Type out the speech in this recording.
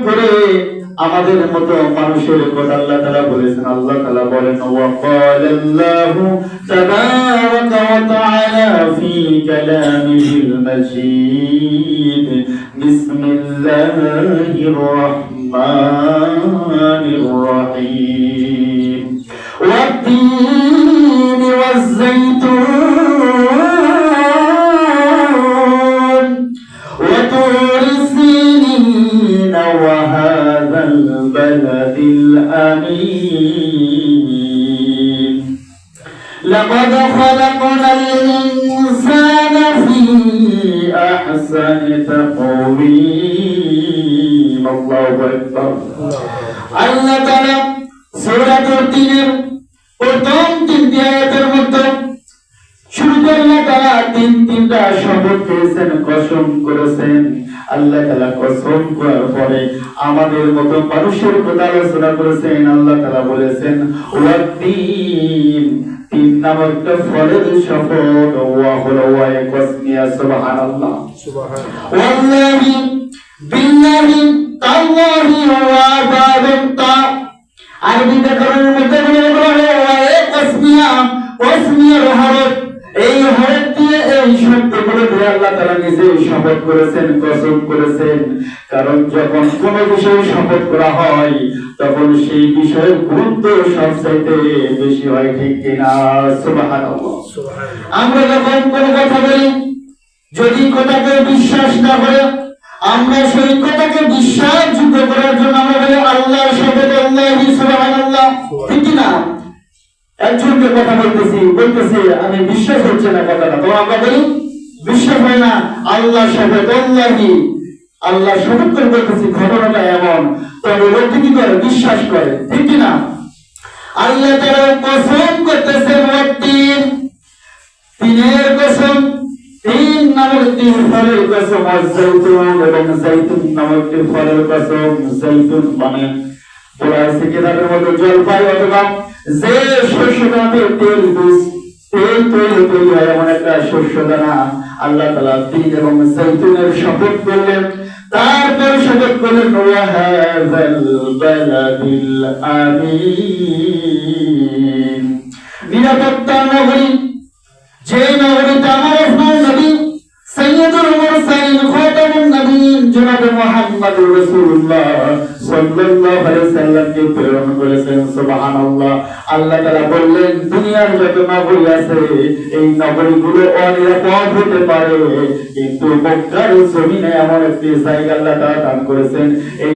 করে আমাদের মতো মানুষের কথা আল্লাহ তাআলা বলেছেন। আল্লাহ তাআলা বলেন ওয়া ক্বালাল্লাহু তাবারাকা ওয়া তাআলা ফি কালামিহিল মাজিদ বিসমিল্লাহির রাহমানির রহিম ওয়াত-তিন ওয়াজ-যাইতুন ওয়া তুরি সিনিন ওয়া হাযাল বালাদিল আমিন লাকাদ খালাকনাল ইনসানা ফি আহসানি তাকওয়িম। আল্লাহু আকবার। আল্লাহ তাআলা সূরা তিনের প্রথম তিনটি আয়াতের মধ্যে শুরুতে আল্লাহ তাআলা তিনটা শপথ করেছেন, কসম করেছেন। আল্লাহ তাআলা কসম করার পরে আমাদের মতো মানুষের কথা আলোচনা করেছেন। আল্লাহ তাআলা বলেছেন ওয়াত-তিন, তিন নামক একটা ফলের শপথ। ওয়া হলো ওয়া কসমিয়া। সুবহানাল্লাহ সুবহানাল্লাহ। ওয়াল্লাহি বিল্লাহি তাল্লাহি ওয়া বারাকা। আরবি ব্যাকরণের মধ্যে বলা হয় কসমিয়া, কসমিয়ার হরফ। এই হরফ দিয়ে এই শব্দগুলো দিয়ে আল্লাহ তাআলা নিজে শপথ করেছেন, কসম করেছেন। কারণ যখন কোনো বিষয়ে শপথ করা হয় তখন সেই বিষয়ের গুরুত্ব সবচেয়ে বেশি হয়, ঠিক কিনা? সুবহানাল্লাহ সুবহানাল্লাহ। আমরা যখন কোনো কথা বলি, যদি কথাকে বিশ্বাস না করে, আমরা সেই কথাকে বিশ্বাসযোগ্য করার জন্য আমরা বলি আল্লাহর শপথ, আল্লাহি সুবহানাল্লাহ, ঠিক না? একজনকে কথা বলতেছি আমি বিশ্বাস হচ্ছে না কথাটা, তো আমরা বলি বিশ্বাস হয় না, আল্লাহ শপথ, আল্লাহি, আল্লাহ শপথ করে বলতেছি ঘটনাটা এমন, তবে লোকটি কি করে? বিশ্বাস করে, ঠিক না? আল্লাহ তাআলা কসম করতেছেন ওয়াত-তিন, তিনের কসম, তিন নামের তিন ফলের কসম, ওয়াজ-যাইতুন, এবং যাইতুন নামের একটি ফলের কসম। যাইতুন মানে বলা হয়েছে কিতাবের মধ্যে জলপাই অথবা যে শস্যদানাতে তেল তৈরি হয় এমন একটা শস্যদানা। আল্লাহ তাআলা তিন এবং যাইতুনের শপথ করলেন। তারপর শপথ করলেন ওয়া হাযাল বালাদিল আমিন, নিরাপত্তা নগরী, যে নগরীতে আমার আপনার নবী সাইয়্যিদুল মুরসালিন খাতামুন নবিয়্যিন জনাবে মুহাম্মদুর রাসূলুল্লাহ সাল্লাল্লাহু আলাইহি সাল্লামকে প্রেরণ করেছেন। সুবহানাল্লাহ। আল্লাহ তাআলা বললেন দুনিয়ার যত নগরী আছে এই নগরীগুলো অনিরাপদ হতে পারে, কিন্তু মক্কার জমিনে এমন একটি জায়গা আল্লাহ তাআলা দান করেছেন।